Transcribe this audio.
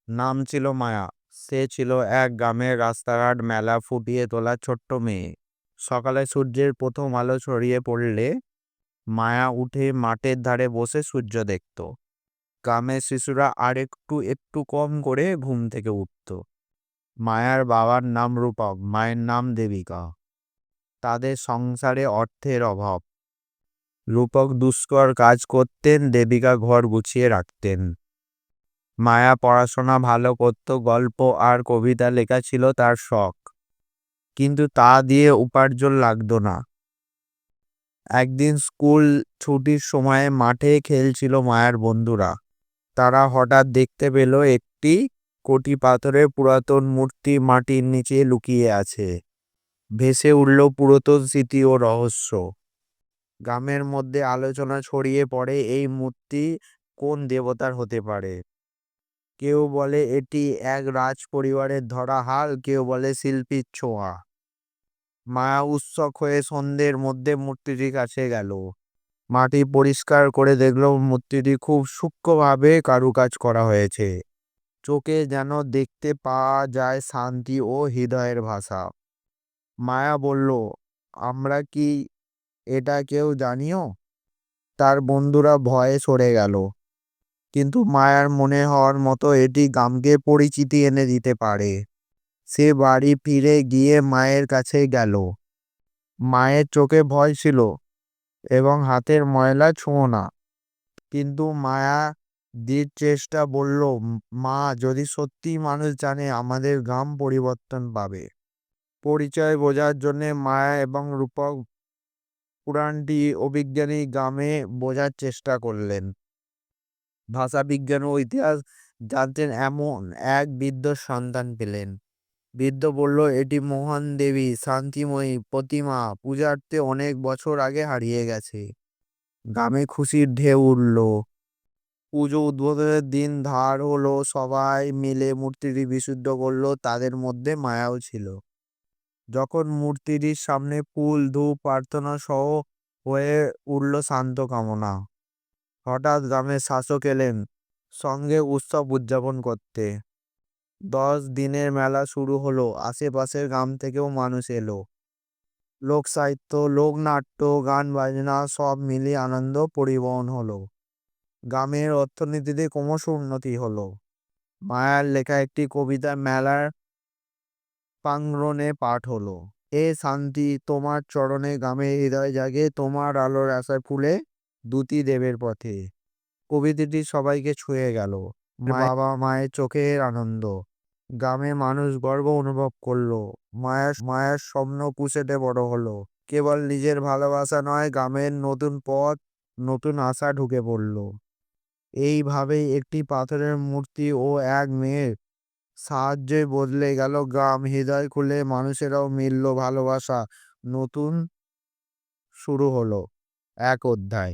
নাম ছিল মায়া। সে ছিল এক গ্রামের রাস্তাঘাট মেলা ফুটিয়ে তোলা ছোট্ট মেয়ে। সকালে সূর্যের প্রথম আলো ছড়িয়ে পড়লে মায়া উঠে মাঠের ধারে বসে সূর্য দেখত। গ্রামের শিশুরা আর একটু একটু কম করে ঘুম থেকে উঠত। মায়ার বাবার নাম রূপক, মায়ের নাম দেবিকা। তাদের সংসারে অর্থের অভাব। রূপক দুষ্কর কাজ করতেন, দেবিকা ঘর গুছিয়ে রাখতেন। মায়া পড়াশোনা ভালো করত, গল্প আর কবিতা লেখা ছিল তার শখ, কিন্তু তা দিয়ে উপার্জন লাগতো না। একদিন স্কুল ছুটির সময়ে মাঠে খেলছিল মায়ার বন্ধুরা। তারা হঠাৎ দেখতে পেল একটি কটি পাথরের পুরাতন মূর্তি মাটির নিচে লুকিয়ে আছে। ভেসে উঠল পুরাতন স্মৃতি ও রহস্য। গ্রামের মধ্যে আলোচনা ছড়িয়ে পড়ে, এই মূর্তি কোন দেবতার হতে পারে। কেউ বলে এটি এক রাজ পরিবারের ধরা হাল, কেউ বলে শিল্পীর ছোঁয়া। মায়া উৎসুক হয়ে সন্ধ্যের মধ্যে মূর্তিটির কাছে গেল। মাটি পরিষ্কার করে দেখল মূর্তিটি খুব সূক্ষ্মভাবে কারুকাজ করা হয়েছে। চোখে যেন দেখতে পাওয়া যায় শান্তি ও হৃদয়ের ভাষা। মায়া বলল, আমরা কি এটা কেউ জানিও? তার বন্ধুরা ভয়ে সরে গেল, কিন্তু মায়ার মনে হওয়ার মতো এটি গ্রামকে পরিচিতি এনে দিতে পারে। সে বাড়ি ফিরে গিয়ে মায়ের কাছে গেল। মায়ের চোখে ভয় ছিল এবং হাতের ময়লা ছোঁয় না, কিন্তু মায়া দৃঢ় চেষ্টা বলল, মা, যদি সত্যি মানুষ জানে, আমাদের গ্রাম পরিবর্তন পাবে। পরিচয় বোঝার জন্য মায়া এবং রূপক পুরাণটি অভিজ্ঞানী গ্রামে বোঝার চেষ্টা করলেন। ভাষা বিজ্ঞান ও ইতিহাস জানতেন এমন এক বৃদ্ধ সন্তান পেলেন। বৃদ্ধ বলল, এটি মহান দেবী শান্তিময়ী প্রতিমা, পূজার্থে অনেক বছর আগে হারিয়ে গেছে। গ্রামে খুশির ঢেউ উঠল। পুজো উদ্বোধনের দিন ধার হলো, সবাই মিলে মূর্তিটি বিশুদ্ধ করলো, তাদের মধ্যে মায়াও ছিল। যখন মূর্তিটির সামনে ফুল, ধূপ, প্রার্থনা সহ হয়ে উঠল শান্ত কামনা, হঠাৎ গ্রামের শাসক এলেন সঙ্গে উৎসব উদযাপন করতে। 10 দিনের মেলা শুরু হলো। আশেপাশের গ্রাম থেকেও মানুষ এলো। লোক সাহিত্য, লোকনাট্য, গান বাজনা সব মিলিয়ে আনন্দ পরিবহন হলো। গ্রামের অর্থনীতিতে ক্রমশ উন্নতি হলো। মায়ার লেখা একটি কবিতা মেলার প্রাঙ্গণে পাঠ হলো। এ শান্তি, তোমার চরণে গ্রামের হৃদয় জাগে, তোমার আলোর আশায় ফুলে দুটি দেবের পথে। কবিতাটি সবাইকে ছুঁয়ে গেল। বাবা মায়ের চোখের আনন্দ, গ্রামে মানুষ গর্ব অনুভব করলো। মায়ের স্বপ্ন কুশেটে বড় হলো। কেবল নিজের ভালোবাসা নয়, গ্রামের নতুন পথ, নতুন আশা ঢুকে পড়লো। এইভাবেই একটি পাথরের মূর্তি ও এক মেয়ের সাহায্যে বদলে গেল গ্রাম। হৃদয় খুলে মানুষেরাও মিলল ভালোবাসা। নতুন শুরু হলো এক অধ্যায়।